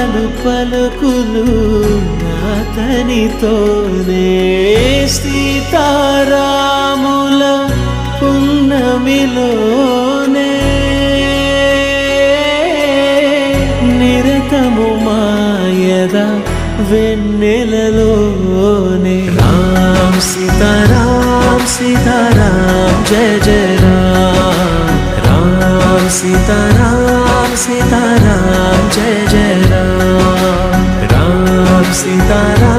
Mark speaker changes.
Speaker 1: అతను పలుకులు అతనితోనే సీతారాముల పున్నమిలోనే నిరతము మాయద వెన్నెలలోనే రామ్ సీతారాం సీతారాం జయ జయ రామ్ రామ్ సీతారాం సీతారాం జయ జయ రామ్ రామ్ సీతారాం